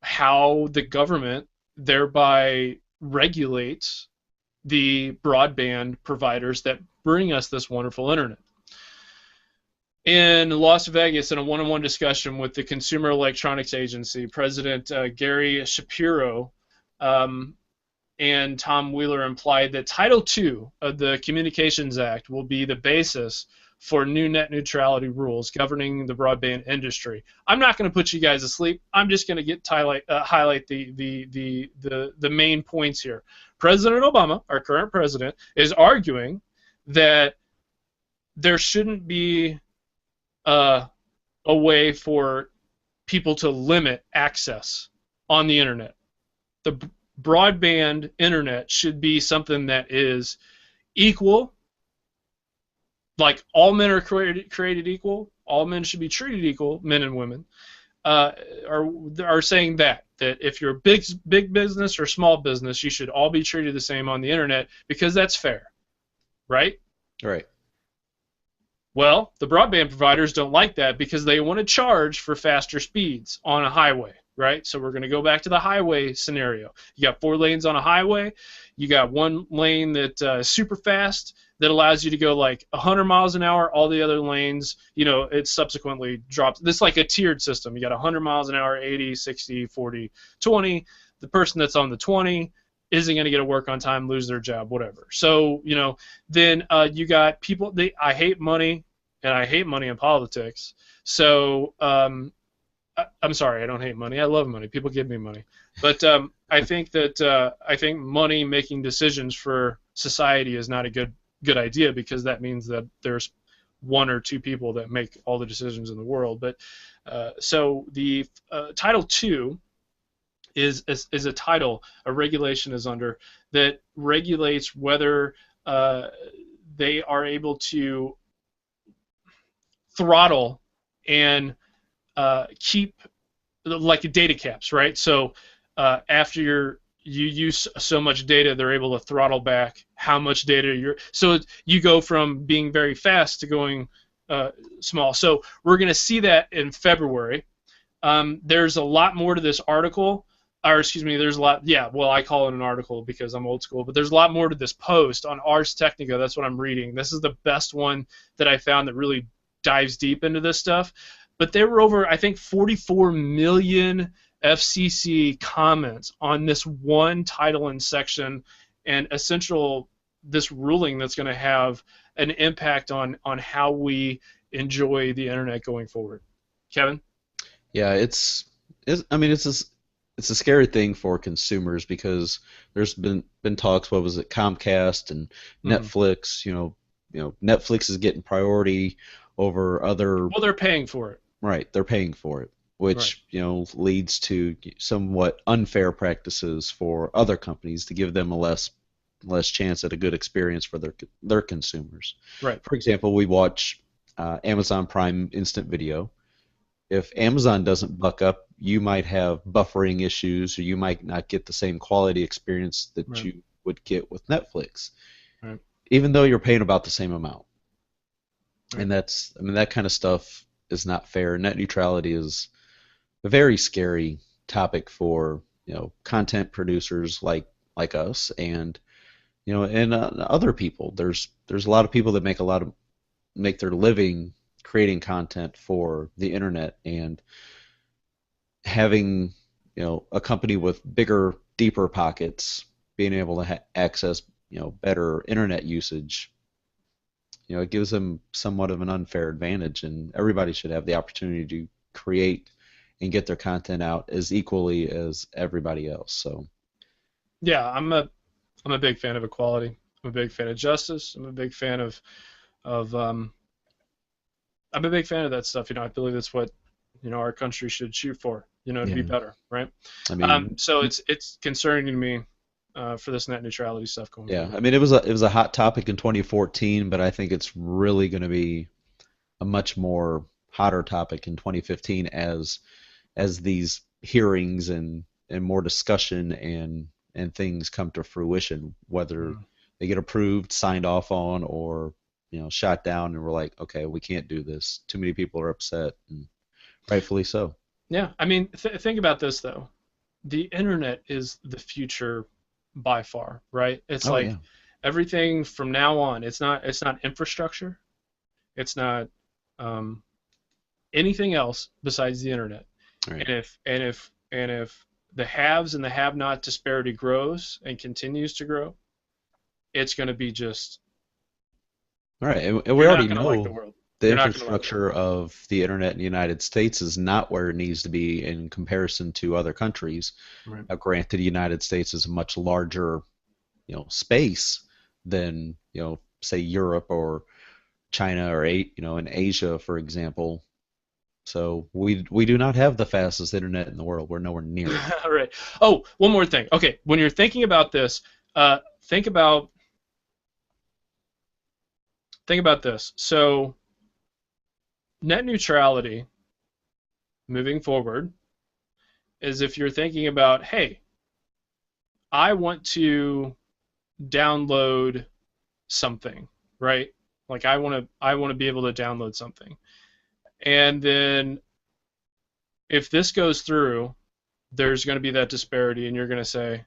how the government thereby regulates the broadband providers that bring us this wonderful internet. In Las Vegas, in a one-on-one discussion with the Consumer Electronics Agency, President Gary Shapiro um, and Tom Wheeler implied that Title II of the Communications Act will be the basis for new net neutrality rules governing the broadband industry. I'm not going to put you guys to sleep. I'm just going to highlight the main points here. President Obama, our current president, is arguing that there shouldn't be a way for people to limit access on the internet. The broadband internet should be something that is equal, like all men are created equal, all men should be treated equal, men and women, are saying that if you're a big business or small business, you should all be treated the same on the internet because that's fair, right? Right. Well, the broadband providers don't like that because they want to charge for faster speeds on a highway, right? So we're going to go back to the highway scenario. You got 4 lanes on a highway. You got 1 lane that is super fast that allows you to go like 100 miles an hour. All the other lanes, it subsequently drops. This is like a tiered system. You got 100 miles an hour, 80, 60, 40, 20. The person that's on the 20 isn't going to get to work on time, lose their job, whatever. So, then you got people, I hate money, and I hate money in politics. So, I'm sorry, I don't hate money. I love money. People give me money. But I think money making decisions for society is not a good idea because that means that there's 1 or 2 people that make all the decisions in the world. But so the Title II is a title a regulation is under that regulates whether they are able to throttle and keep like data caps, right? So after you use so much data, they're able to throttle back how much data so you go from being very fast to going small. So we're going to see that in February. There's a lot more to this article. Or excuse me, there's a lot. Yeah, well, I call it an article because I'm old school. But there's a lot more to this post on Ars Technica. That's what I'm reading. This is the best one that I found that really dives deep into this stuff. But there were over, I think, 44 million FCC comments on this one title and section, and this ruling that's going to have an impact on how we enjoy the internet going forward. Kevin? Yeah, it's a scary thing for consumers because there's been talks. What was it, Comcast and Mm-hmm. Netflix? Netflix is getting priority over other. Well, they're paying for it. Right, they're paying for it, Right. which leads to somewhat unfair practices for other companies to give them a less chance at a good experience for their consumers. Right. For example, we watch Amazon Prime Instant Video. If Amazon doesn't buck up, you might have buffering issues, or you might not get the same quality experience that Right. you would get with Netflix, Right. even though you're paying about the same amount. Right. And that kind of stuff is not fair. Net neutrality is a very scary topic for content producers like us, and other people. There's a lot of people that make their living creating content for the internet, and having a company with bigger, deeper pockets being able to access better internet usage, it gives them somewhat of an unfair advantage, and everybody should have the opportunity to create and get their content out as equally as everybody else. So Yeah, I'm a big fan of equality. I'm a big fan of justice. I'm a big fan of I'm a big fan of that stuff. I believe that's what our country should shoot for. To be yeah, better, right? I mean, So it's concerning to me for this net neutrality stuff going yeah, forward. I mean it was a hot topic in 2014, but I think it's really going to be a much more hotter topic in 2015 as these hearings and more discussion and things come to fruition, whether Mm. they get approved, signed off on, or shot down, and we're like, okay, we can't do this. Too many people are upset, and rightfully so. Yeah, I mean, think about this though. The internet is the future by far, right? It's Oh like yeah. everything from now on. It's not infrastructure. It's not um, anything else besides the internet. All right. And if the haves and the have-not disparity grows and continues to grow, it's going to be just All right. And we you're not already going to like the know world. the You're not going to like the world. infrastructure of the internet in the United States is not where it needs to be in comparison to other countries. Right. Now, granted, the United States is a much larger, space than, say Europe or China or in Asia, for example. So we do not have the fastest internet in the world. We're nowhere near it. All right. Oh, one more thing. Okay, when you're thinking about this, think about this. So net neutrality moving forward is if you're thinking about, hey, I want to download something, right? Like I want to be able to download something. And then if this goes through, there's going to be that disparity and you're going to say,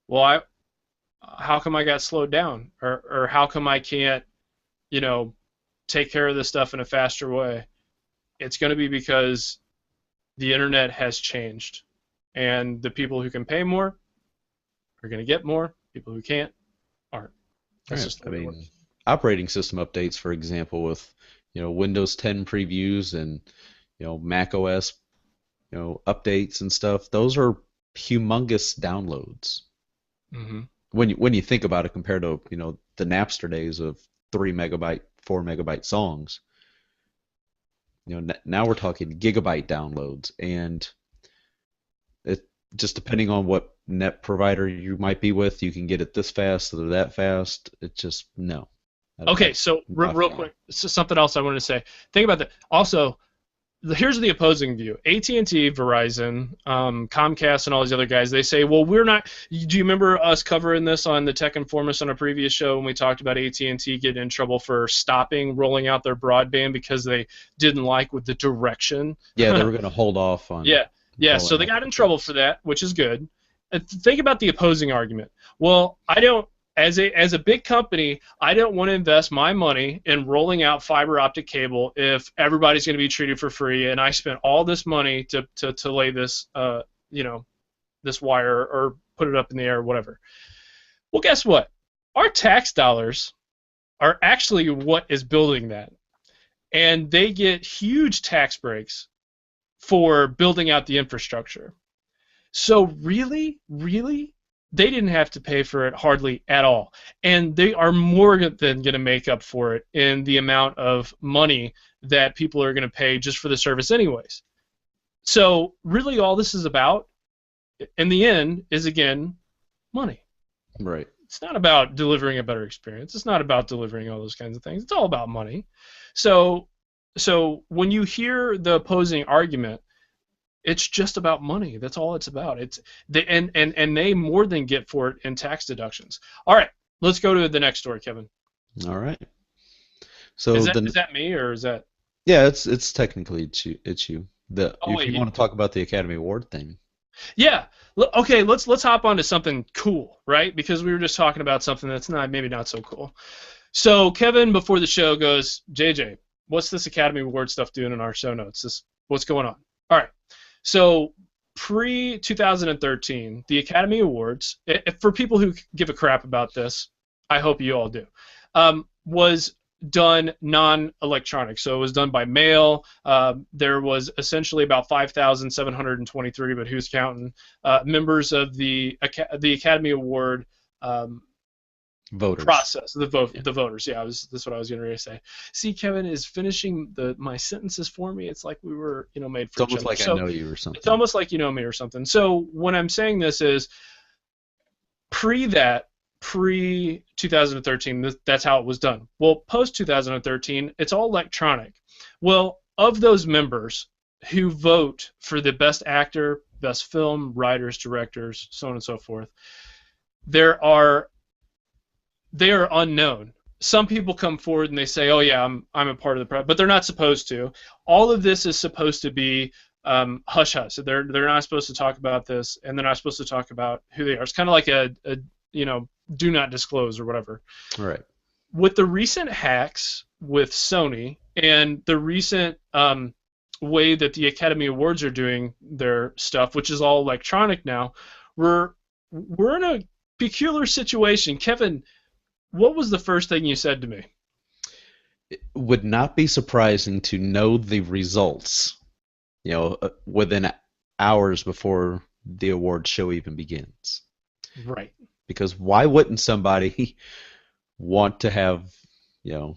well, how come I got slowed down or how come I can't, you know, take care of this stuff in a faster way? It's going to be because the internet has changed and the people who can pay more are going to get more. People who can't aren't. That's Right. just the I way it mean, works. operating system updates, for example, with Windows 10 previews and Mac OS updates and stuff. Those are humongous downloads Hmm. when you think about it compared to the Napster days of 3 megabyte, 4 megabyte songs. Now we're talking gigabyte downloads, and it just depending on what net provider you might be with, you can get it this fast or that fast. It just no, Okay, so not real for me. quick, something else I wanted to say. Think about that. Also, here's the opposing view. AT&T, Verizon, Comcast, and all these other guys. They say, well, we're not. Do you remember us covering this on the Tech Informist on a previous show when we talked about AT&T getting in trouble for stopping rolling out their broadband because they didn't like with the direction? Yeah, they were going to hold off on Yeah, yeah. So rolling they out the got in trouble for updates. that, which is good. Think about the opposing argument. Well, I don't. As a big company, I don't want to invest my money in rolling out fiber optic cable if everybody's going to be treated for free, and I spent all this money to lay this you know this wire or put it up in the air or whatever. Well, guess what? Our tax dollars are actually what is building that, and they get huge tax breaks for building out the infrastructure. So really, really, they didn't have to pay for it hardly at all. And they are more than going to make up for it in the amount of money that people are going to pay just for the service anyways. So really all this is about, in the end, is again, money. Right. It's not about delivering a better experience. It's not about delivering all those kinds of things. It's all about money. So so when you hear the opposing argument, it's just about money. That's all it's about. It's they and they more than get for it in tax deductions. All right, let's go to the next story, Kevin. All right. Is So that the is that me or is that? yeah, it's technically it's you. The Oh if wait, you want to talk about the Academy Award thing. yeah. Okay, let's hop on to something cool, right? Because we were just talking about something that's not maybe not so cool. So Kevin, before the show goes, JJ, what's this Academy Award stuff doing in our show notes? What's going on? All right. So pre 2013, the Academy Awards, for people who give a crap about this, I hope you all do, was done non-electronic. So it was done by mail. There was essentially about 5,723, but who's counting, members of the Academy Award Voters. process, Yeah. the voters. Yeah, that's what I was going to say. See, Kevin is finishing my sentences for me. It's like we were made It's for each almost other. like I So know you or it's something. almost like you know me or something. So when I'm saying this is pre 2013, that's how it was done. Well, post 2013, it's all electronic. Well, of those members who vote for the best actor, best film, writers, directors, so on and so forth, there are they are unknown. Some people come forward and they say, "Oh yeah, I'm a part of the project," but they're not supposed to. All of this is supposed to be hush hush. They're not supposed to talk about this, and they're not supposed to talk about who they are. It's kind of like a do not disclose or whatever. All right. With the recent hacks with Sony and the recent way that the Academy Awards are doing their stuff, which is all electronic now, we're in a peculiar situation. Kevin, what was the first thing you said to me? It would not be surprising to know the results, within hours before the award show even begins. Right. Because why wouldn't somebody want to have,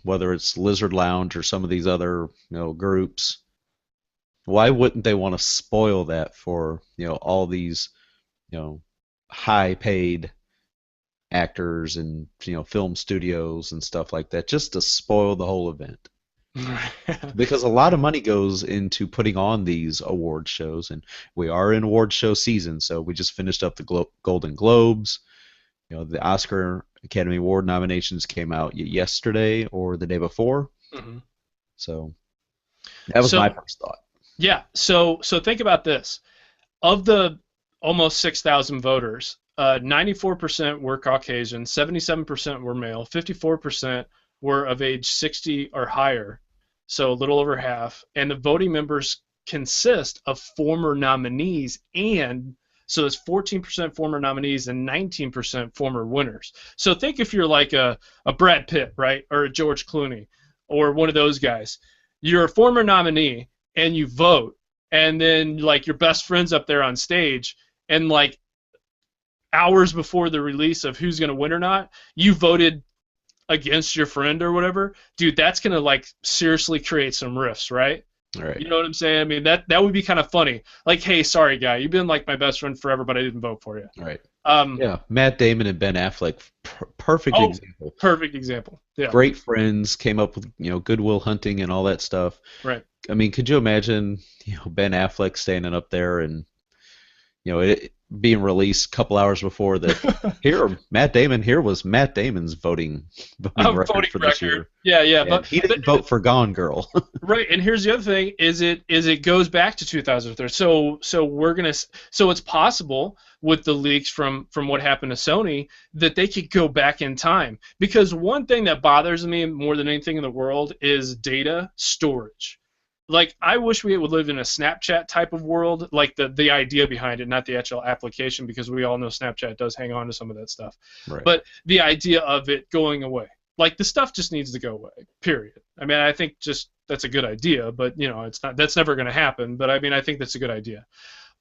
whether it's Lizard Lounge or some of these other, groups, why wouldn't they want to spoil that for, all these, high-paid actors and, film studios and stuff like that, just to spoil the whole event? Because a lot of money goes into putting on these award shows, and we are in award show season, so we just finished up the Golden Globes. The Oscar Academy Award nominations came out yesterday or the day before. Mm-hmm. So that was my first thought. Yeah. So think about this. Of the almost 6,000 voters, 94% were Caucasian, 77% were male, 54% were of age 60 or higher, so a little over half. And the voting members consist of former nominees, and so it's 14% former nominees and 19% former winners. So think if you're like a Brad Pitt, right, or a George Clooney, or one of those guys. You're a former nominee, and you vote, and then your best friend's up there on stage, and hours before the release of who's going to win or not, you voted against your friend or whatever. Dude, that's going to seriously create some rifts, right? All right. You know what I'm saying? I mean, that would be kind of funny. Hey, sorry, guy, you've been my best friend forever, but I didn't vote for you. All right. Yeah, Matt Damon and Ben Affleck, perfect example. Perfect example. Yeah. Great friends, came up with Good Will Hunting and all that stuff. Right. I mean, could you imagine Ben Affleck standing up there and it being released a couple hours before that? Matt Damon was Matt Damon's voting record for this year. Yeah. But he didn't vote for Gone Girl. Right, and here's the other thing: is it goes back to 2003. So it's possible with the leaks from what happened to Sony that they could go back in time. Because one thing that bothers me more than anything in the world is data storage. I wish we would live in a Snapchat type of world, the idea behind it, not the actual application, because we all know Snapchat does hang on to some of that stuff. Right. But the idea of it going away. The stuff just needs to go away, period. I mean, I think that's a good idea, but, that's never going to happen. But, I mean, I think that's a good idea.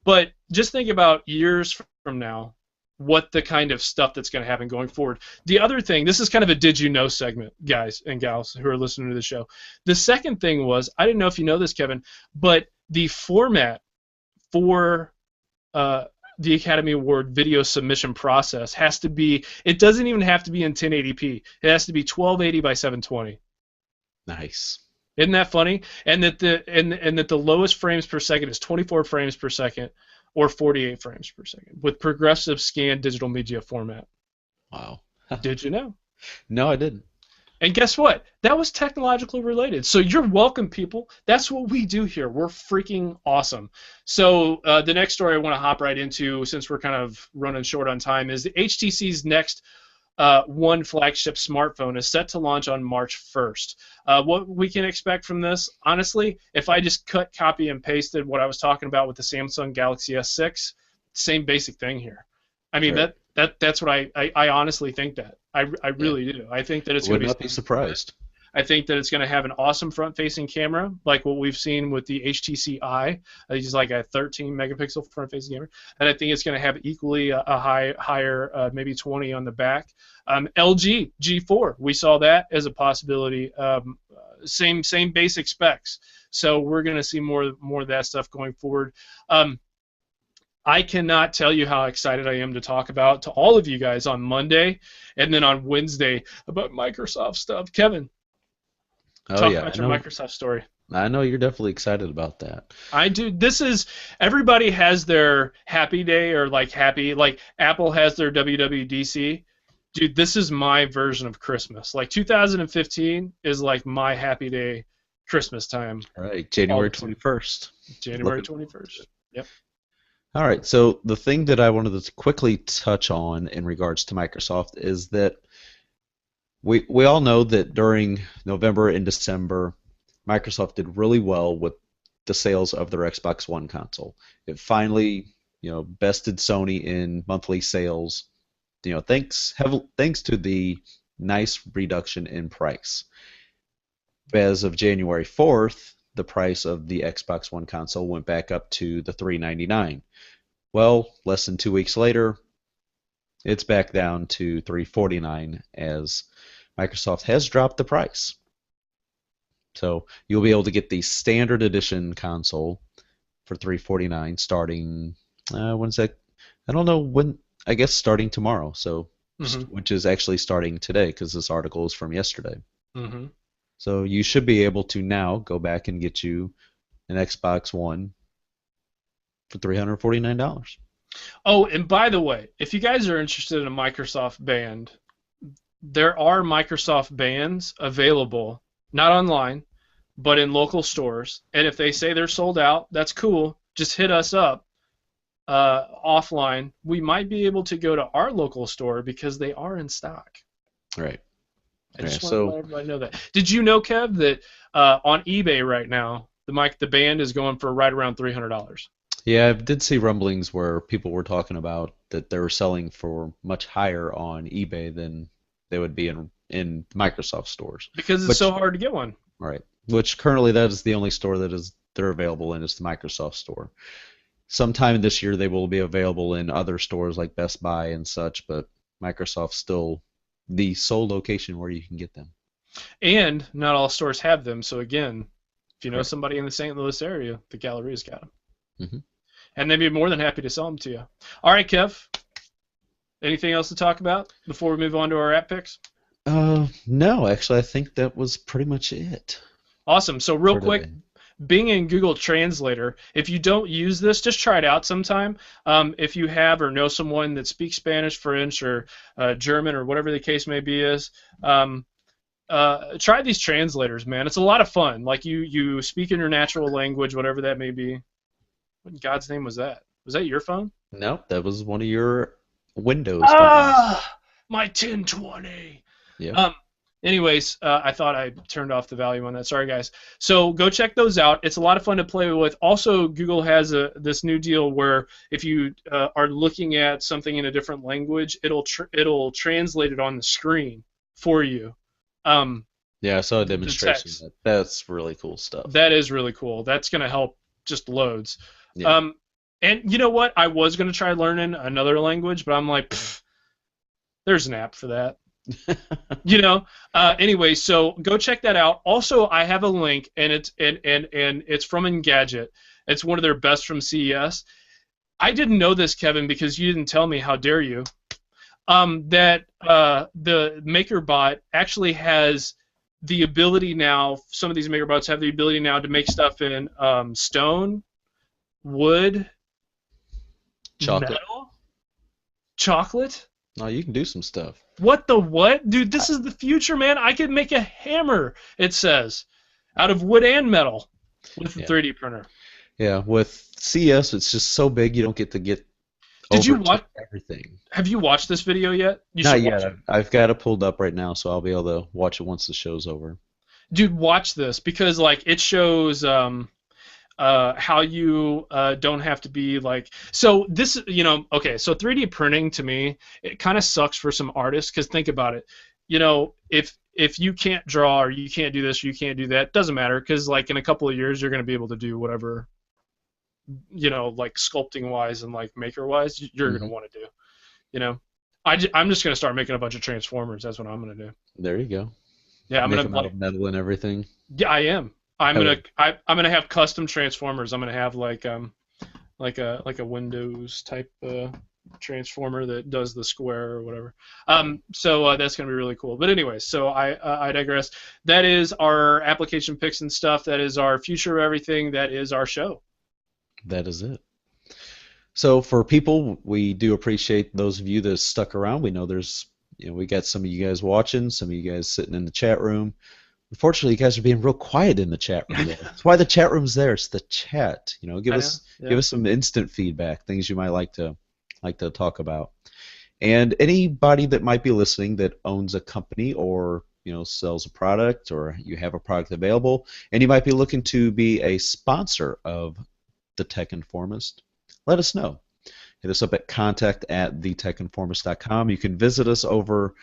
But just think about years from now, what the kind of stuff that's going to happen going forward. The other thing, this is kind of a did you know segment, guys and gals who are listening to the show. The second thing was, I didn't know if you know this, Kevin, but the format for the Academy Award video submission process has to be, it doesn't even have to be in 1080p. It has to be 1280 by 720. Nice. Isn't that funny? And that the lowest frames per second is 24 frames per second or 48 frames per second with progressive scan digital media format. Wow. Did you know? No, I didn't. And guess what? That was technologically related. So you're welcome, people. That's what we do here. We're freaking awesome. So the next story I want to hop right into, since we're kind of running short on time, is the HTC's next One flagship smartphone is set to launch on March 1st. What we can expect from this, honestly, if I just cut, copy, and pasted what I was talking about with the Samsung Galaxy S6, same basic thing here. I mean, Sure. that's what I honestly think that. I really do. I think that it's going to be... Would not be surprised. I think that it's going to have an awesome front-facing camera, like what we've seen with the HTC Eye. It's like a 13-megapixel front-facing camera, and I think it's going to have equally a higher, maybe 20 on the back. LG G4, we saw that as a possibility. Same basic specs. So we're going to see more of that stuff going forward. I cannot tell you how excited I am to talk about to all of you guys on Monday and then on Wednesday about Microsoft stuff. Kevin. Talk about your Microsoft story. I know you're definitely excited about that. I do. This is, everybody has their happy day or happy, like Apple has their WWDC. Dude, this is my version of Christmas. 2015 is like my happy day Christmas time All right, all January the time. 21st. January Looking. 21st. Yep. All right, so the thing that I wanted to quickly touch on in regards to Microsoft is that we all know that during November and December, Microsoft did really well with the sales of their Xbox One console. It finally, bested Sony in monthly sales. Thanks to the nice reduction in price. As of January 4th, the price of the Xbox One console went back up to the $399. Well, less than 2 weeks later, it's back down to $349 as Microsoft has dropped the price. So you'll be able to get the standard edition console for $349 starting when's that? I don't know when. I guess starting tomorrow. So Mm-hmm. which is actually starting today because this article is from yesterday. Mm-hmm. So you should be able to now go back and get you an Xbox One for $349. Oh, and by the way, if you guys are interested in a Microsoft band, there are Microsoft bands available, not online, but in local stores. And if they say they're sold out, that's cool. Just hit us up offline. We might be able to go to our local store because they are in stock. Right. I Yeah, just want to let so everybody know that. Did you know, Kev, that on eBay right now, the band is going for right around $300? yeah, I did see rumblings where people were talking about that they were selling for much higher on eBay than they would be in Microsoft stores. Because it's so Which hard to get one. right. Which currently that is the only store that is they're available in is the Microsoft store. Sometime this year they will be available in other stores like Best Buy and such, but Microsoft's still the sole location where you can get them. And not all stores have them. So again, if you know Correct. somebody in the St. Louis area, the Galleria's got them. Hmm. And they'd be more than happy to sell them to you. All right, Kev. Anything else to talk about before we move on to our app picks? No, actually, I think that was pretty much it Awesome. So real for quick, today. Bing and Google Translator. If you don't use this, just try it out sometime. If you have or know someone that speaks Spanish, French, or German, or whatever the case may be is, try these translators, man. It's a lot of fun. Like you speak in your natural language, whatever that may be. What in God's name was that? Was that your phone? Nope, that was one of your Windows phones. Ah, my 1020. Yep. Um, anyways, I thought I turned off the volume on that. Sorry, guys. So go check those out. It's a lot of fun to play with. Also, Google has this new deal where if you are looking at something in a different language, it'll translate it on the screen for you. Yeah, I saw a The demonstration. text. That's really cool stuff. That is really cool. That's going to help just loads. Yeah. And you know what? I was going to try learning another language, but I'm like, there's an app for that. Anyway, so go check that out. Also, I have a link, and it's from Engadget. It's one of their best from CES. I didn't know this, Kevin, because you didn't tell me. How dare you? That the MakerBot actually has the ability now. Some of these MakerBots have the ability now to make stuff in stone, wood, Chocolate. metal, chocolate. No, you can do some stuff. What the what? Dude, this is the future, man. I could make a hammer, it says, out of wood and metal with a Yeah. 3D printer. Yeah, with CS, it's just so big you don't get to get Did you over to watch? everything. Have you watched this video yet? You Not should watch yet. it. I've got it pulled up right now, so I'll be able to watch it once the show's over. Dude, watch this because like it shows how you don't have to be like so this okay, so 3D printing to me it kind of sucks for some artists because think about it, if you can't draw or you can't do this or you can't do that, doesn't matter because like in a couple of years you're going to be able to do whatever like sculpting wise and like maker wise you're going Hmm. to want to do. I'm just going to start making a bunch of transformers. That's what I'm going to do. There you go. Yeah, I'm Make going them to out like of metal and everything. yeah, I am. I'm gonna Okay. I'm gonna have custom transformers. I'm gonna have like a Windows type transformer that does the square or whatever. So that's gonna be really cool. But anyway, so I digress. That is our application picks and stuff. That is our future of everything. That is our show. That is it. So for people, we do appreciate those of you that stuck around. We know we got some of you guys watching, some of you guys sitting in the chat room. Unfortunately, you guys are being real quiet in the chat room there. That's why the chat room's there. It's the chat. Give I know. us give Yeah. us some instant feedback, things you might like to talk about. And anybody that might be listening that owns a company or sells a product or you have a product available and you might be looking to be a sponsor of the Tech Informist, let us know. Hit us up at contact@thetechinformist.com. You can visit us over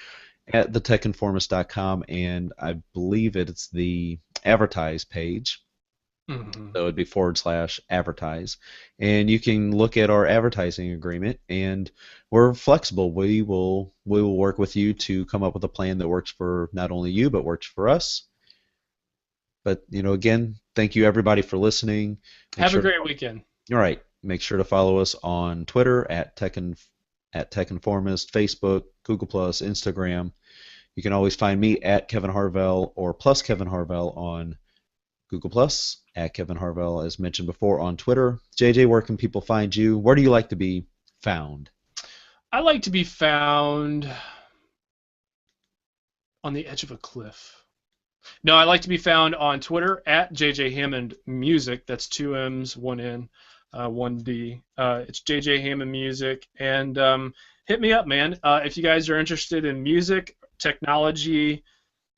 at thetechinformist.com, and I believe it's the advertise page. Hmm. So it'd be /advertise. And you can look at our advertising agreement, and we're flexible. We will work with you to come up with a plan that works for not only you, but works for us. But again, thank you everybody for listening. Make Have a sure to, great weekend. all right, make sure to follow us on Twitter at TechInformist, Facebook, Google Plus, Instagram. You can always find me at Kevin Harvell or plus Kevin Harvell on Google Plus, at Kevin Harvell, as mentioned before, on Twitter. JJ, where can people find you? Where do you like to be found? I like to be found on the edge of a cliff. No, I like to be found on Twitter at JJ Hammond Music. That's two M's, one N, one D. It's JJ Hammond Music, and hit me up, man. If you guys are interested in music, technology,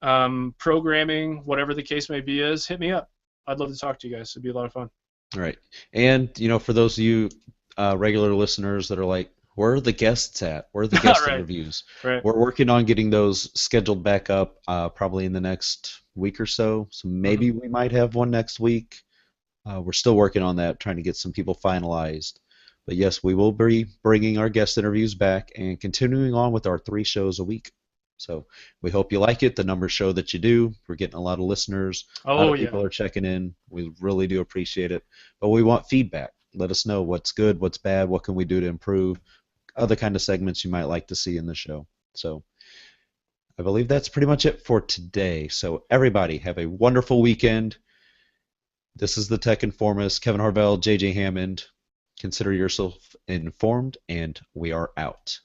programming, whatever the case may be, hit me up. I'd love to talk to you guys. It'd be a lot of fun. All right. And, for those of you regular listeners that are like, where are the guests at? Where are the guest Right, interviews? right. We're working on getting those scheduled back up probably in the next week or so. So Hmm. maybe we might have one next week. We're still working on that, trying to get some people finalized. But yes, we will be bringing our guest interviews back and continuing on with our 3 shows a week. So we hope you like it. The numbers show that you do. We're getting a lot of listeners. A lot Oh of yeah. people are checking in. We really do appreciate it. But we want feedback. Let us know what's good, what's bad, what can we do to improve, other kind of segments you might like to see in the show. So I believe that's pretty much it for today. So everybody have a wonderful weekend. This is the Tech Informist, Kevin Harvell, JJ Hammond. Consider yourself informed, and we are out.